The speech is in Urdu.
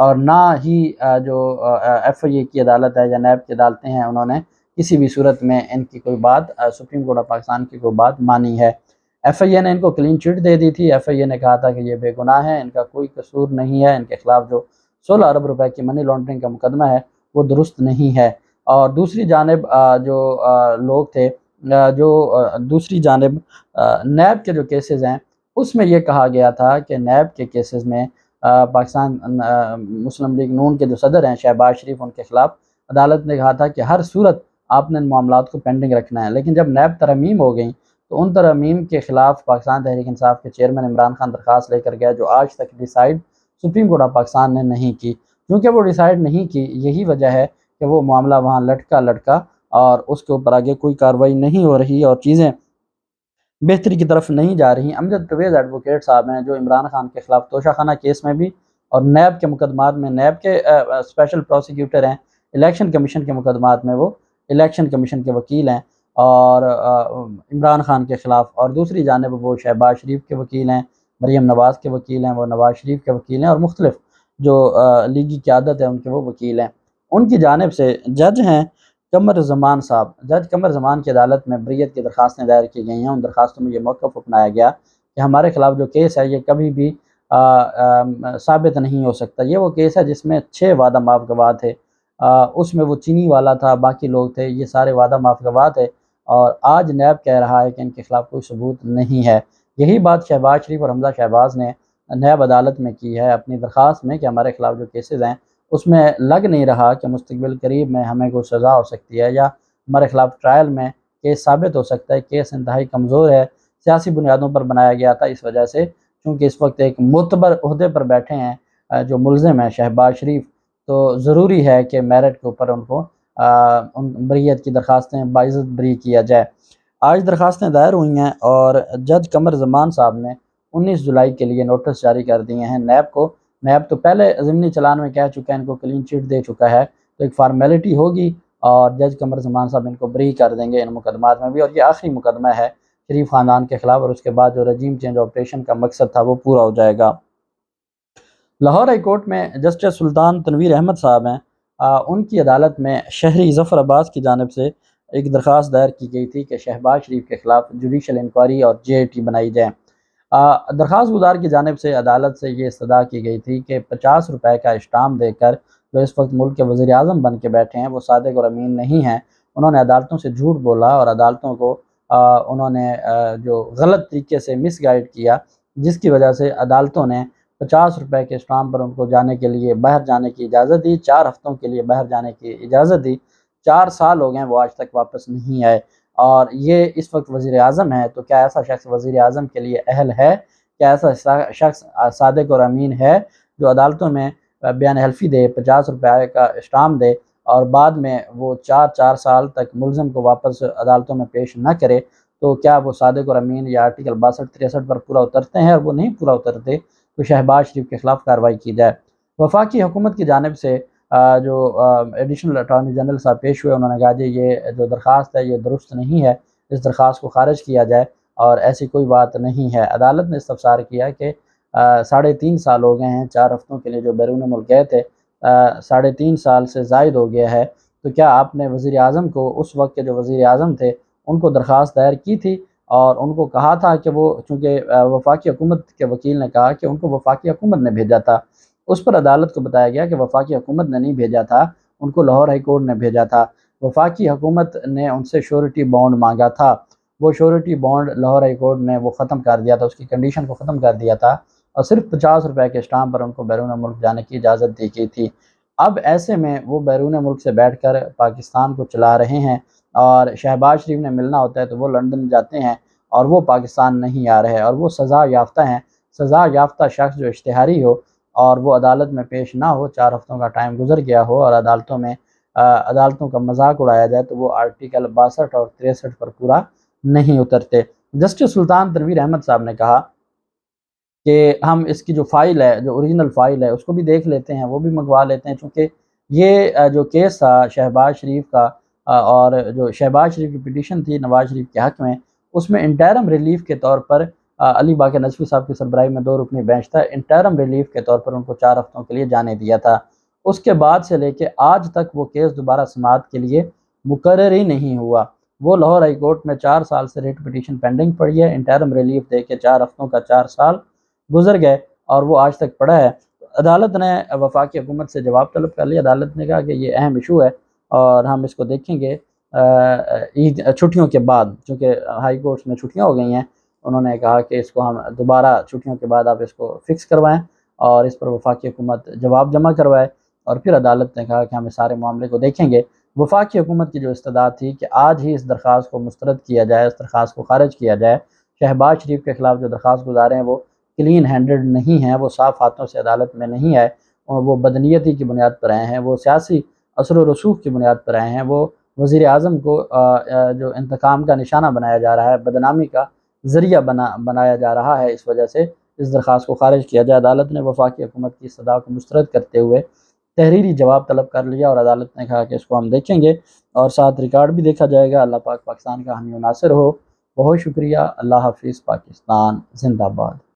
اور نہ ہی جو ایف آئی اے کی عدالت ہے یا نیب کی عدالتیں ہیں انہوں نے کسی بھی صورت میں ان کی کوئی بات سپریم کورٹ آف پاکستان کی کوئی بات مانی ہے۔ ایف آئی اے نے ان کو کلین چٹ دے دی تھی، ایف آئی اے نے کہا تھا کہ یہ بے گناہ ہیں، ان کا کوئی قصور نہیں ہے، ان کے خلاف جو 16 ارب روپے کی منی لانڈرنگ کا مقدمہ ہے وہ درست نہیں ہے۔ اور دوسری جانب جو لوگ تھے جو دوسری جانب نیب کے جو کیسز ہیں اس میں یہ کہا گیا تھا کہ نیب کے کیسز میں پاکستان مسلم لیگ نون کے جو صدر ہیں شہباز شریف، ان کے خلاف عدالت نے کہا تھا کہ ہر صورت آپ نے ان معاملات کو پینڈنگ رکھنا ہے۔ لیکن جب نیب ترمیم ہو گئیں تو ان ترمیم کے خلاف پاکستان تحریک انصاف کے چیئرمین عمران خان درخواست لے کر گیا، جو آج تک decide supreme court of Pakistan نے نہیں کی۔ کیونکہ وہ ڈیسائیڈ نہیں کی، یہی وجہ ہے کہ وہ معاملہ وہاں لٹکا اور اس کے اوپر آگے کوئی کارروائی نہیں ہو رہی اور چیزیں بہتری کی طرف نہیں جا رہی۔ امجد پرویز ایڈوکیٹ صاحب ہیں جو عمران خان کے خلاف توشہ خانہ کیس میں بھی اور نیب کے مقدمات میں، نیب کے اسپیشل پروسیکیوٹر ہیں، الیکشن کمیشن کے مقدمات میں وہ الیکشن کمیشن کے وکیل ہیں اور عمران خان کے خلاف، اور دوسری جانب وہ شہباز شریف کے وکیل ہیں، مریم نواز کے وکیل ہیں، وہ نواز شریف کے وکیل ہیں، اور مختلف جو لیگی قیادت ہے ان کے وہ وکیل ہیں۔ ان کی جانب سے جج ہیں قمر زمان صاحب، جج قمر زمان کی عدالت میں بریت کی درخواستیں دائر کی گئی ہیں۔ ان درخواستوں میں یہ موقف اپنایا گیا کہ ہمارے خلاف جو کیس ہے یہ کبھی بھی ثابت نہیں ہو سکتا۔ یہ وہ کیس ہے جس میں 6 وعدہ معاف گواہ تھے، اس میں وہ چینی والا تھا، باقی لوگ تھے، یہ سارے وعدہ معاف گواہ تھے، اور آج نیب کہہ رہا ہے کہ ان کے خلاف کوئی ثبوت نہیں ہے۔ یہی بات شہباز شریف اور حمزہ شہباز نے نیب عدالت میں کی ہے اپنی درخواست میں کہ ہمارے خلاف جو کیسز ہیں اس میں لگ نہیں رہا کہ مستقبل قریب میں ہمیں کوئی سزا ہو سکتی ہے یا ہمارے خلاف ٹرائل میں کیس ثابت ہو سکتا ہے۔ کیس انتہائی کمزور ہے، سیاسی بنیادوں پر بنایا گیا تھا، اس وجہ سے چونکہ اس وقت ایک معتبر عہدے پر بیٹھے ہیں جو ملزم ہیں شہباز شریف، تو ضروری ہے کہ میرٹ کے اوپر ان کو بریت کی درخواستیں باعزت بری کیا جائے۔ آج درخواستیں دائر ہوئی ہیں اور جج قمر زمان صاحب نے 19 جولائی کے لیے نوٹس جاری کر دیے ہیں نیب کو۔ نیب تو پہلے ضمنی چلان میں کہہ چکا ہے، ان کو کلین چٹ دے چکا ہے، تو ایک فارمیلٹی ہوگی اور جج قمر زمان صاحب ان کو بری کر دیں گے ان مقدمات میں بھی، اور یہ آخری مقدمہ ہے شریف خاندان کے خلاف، اور اس کے بعد جو رجیم چینج آپریشن کا مقصد تھا وہ پورا ہو جائے گا۔ لاہور ہائی کورٹ میں جسٹس سلطان تنویر احمد صاحب ہیں، ان کی عدالت میں شہری ظفر عباس کی جانب سے ایک درخواست دائر کی گئی تھی کہ شہباز شریف کے خلاف جوڈیشل انکوائری اور جے اے ٹی بنائی جائے۔ درخواست گزار کی جانب سے عدالت سے یہ استدعا کی گئی تھی کہ 50 روپے کا اسٹامپ دے کر جو اس وقت ملک کے وزیر اعظم بن کے بیٹھے ہیں وہ صادق اور امین نہیں ہیں۔ انہوں نے عدالتوں سے جھوٹ بولا اور عدالتوں کو انہوں نے جو غلط طریقے سے مس گائیڈ کیا، جس کی وجہ سے عدالتوں نے 50 روپے کے اسٹامپ پر ان کو جانے کے لیے باہر جانے کی اجازت دی، 4 ہفتوں کے لیے باہر جانے کی اجازت دی۔ 4 سال ہو گئے وہ آج تک واپس نہیں آئے، اور یہ اس وقت وزیر اعظم ہے، تو کیا ایسا شخص وزیر اعظم کے لیے اہل ہے؟ کیا ایسا شخص صادق اور امین ہے جو عدالتوں میں بیان حلفی دے، 50 روپے کا اسٹامپ دے، اور بعد میں وہ 4 سال تک ملزم کو واپس عدالتوں میں پیش نہ کرے؟ تو کیا وہ صادق اور امین یا آرٹیکل 62-63 پر پورا اترتے ہیں؟ اور وہ نہیں پورا اترتے تو شہباز شریف کے خلاف کارروائی کی جائے۔ وفاقی حکومت کی جانب سے جو ایڈیشنل اٹارنی جنرل صاحب پیش ہوئے، انہوں نے کہا جی یہ جو درخواست ہے یہ درست نہیں ہے، اس درخواست کو خارج کیا جائے، اور ایسی کوئی بات نہیں ہے۔ عدالت نے استفسار کیا کہ 3.5 سال ہو گئے ہیں، 4 ہفتوں کے لیے جو بیرون ملک گئے تھے، 3.5 سال سے زائد ہو گیا ہے، تو کیا آپ نے وزیر اعظم کو، اس وقت کے جو وزیر اعظم تھے ان کو درخواست دائر کی تھی اور ان کو کہا تھا کہ وہ، چونکہ وفاقی حکومت کے وکیل نے کہا کہ ان کو وفاقی حکومت نے بھیجا تھا، اس پر عدالت کو بتایا گیا کہ وفاقی حکومت نے نہیں بھیجا تھا، ان کو لاہور ہائی کورٹ نے بھیجا تھا۔ وفاقی حکومت نے ان سے شورٹی بانڈ مانگا تھا، وہ شورٹی بانڈ لاہور ہائی کورٹ نے وہ ختم کر دیا تھا، اس کی کنڈیشن کو ختم کر دیا تھا، اور صرف 50 روپے کے اسٹامپ پر ان کو بیرون ملک جانے کی اجازت دی گئی تھی۔ اب ایسے میں وہ بیرون ملک سے بیٹھ کر پاکستان کو چلا رہے ہیں، اور شہباز شریف نے ملنا ہوتا ہے تو وہ لندن جاتے ہیں اور وہ پاکستان نہیں آ رہے، اور وہ سزا یافتہ ہیں۔ سزا یافتہ شخص جو اشتہاری ہو اور وہ عدالت میں پیش نہ ہو، 4 ہفتوں کا ٹائم گزر گیا ہو اور عدالتوں کا مذاق اڑایا جائے، تو وہ آرٹیکل 62 اور 63 پر پورا نہیں اترتے۔ جسٹس سلطان تنویر احمد صاحب نے کہا کہ ہم اس کی جو فائل ہے، جو اوریجنل فائل ہے، اس کو بھی دیکھ لیتے ہیں، وہ بھی منگوا لیتے ہیں، چونکہ یہ جو کیس تھا شہباز شریف کا، اور جو شہباز شریف کی پٹیشن تھی نواز شریف کے حق میں، اس میں انٹرم ریلیف کے طور پر علی باقر نجفی صاحب کی سربراہی میں 2 رکنی بینچ تھا، انٹرم ریلیف کے طور پر ان کو 4 ہفتوں کے لیے جانے دیا تھا۔ اس کے بعد سے لے کے آج تک وہ کیس دوبارہ سماعت کے لیے مقرر ہی نہیں ہوا۔ وہ لاہور ہائی کورٹ میں 4 سال سے ریٹ پٹیشن پینڈنگ پڑی ہے، انٹرم ریلیف دے کے 4 ہفتوں کا 4 سال گزر گئے اور وہ آج تک پڑا ہے۔ عدالت نے وفاقی حکومت سے جواب طلب کر لیا۔ عدالت نے کہا کہ یہ اہم ایشو ہے اور ہم اس کو دیکھیں گے عید چھٹیوں کے بعد، چونکہ ہائی کورٹس میں چھٹیاں ہو گئی ہیں۔ انہوں نے کہا کہ اس کو ہم دوبارہ چھٹیوں کے بعد آپ اس کو فکس کروائیں اور اس پر وفاقی حکومت جواب جمع کروائے، اور پھر عدالت نے کہا کہ ہم اس سارے معاملے کو دیکھیں گے۔ وفاقی حکومت کی جو استدعا تھی کہ آج ہی اس درخواست کو مسترد کیا جائے، اس درخواست کو خارج کیا جائے۔ شہباز شریف کے خلاف جو درخواست گزارے ہیں وہ کلین ہینڈڈ نہیں ہیں، وہ صاف ہاتھوں سے عدالت میں نہیں آئے، وہ بدنیتی کی بنیاد پر آئے ہیں، وہ سیاسی اثر و رسوخ کی بنیاد پر آئے ہیں، وہ وزیر اعظم کو جو انتقام کا نشانہ بنایا جا رہا ہے، بدنامی کا ذریعہ بنایا جا رہا ہے، اس وجہ سے اس درخواست کو خارج کیا جائے۔ عدالت نے وفاقی حکومت کی استدعا کو مسترد کرتے ہوئے تحریری جواب طلب کر لیا اور عدالت نے کہا کہ اس کو ہم دیکھیں گے اور ساتھ ریکارڈ بھی دیکھا جائے گا۔ اللہ پاک پاکستان کا حامی و ناصر ہو۔ بہت شکریہ۔ اللہ حافظ۔ پاکستان زندہ باد۔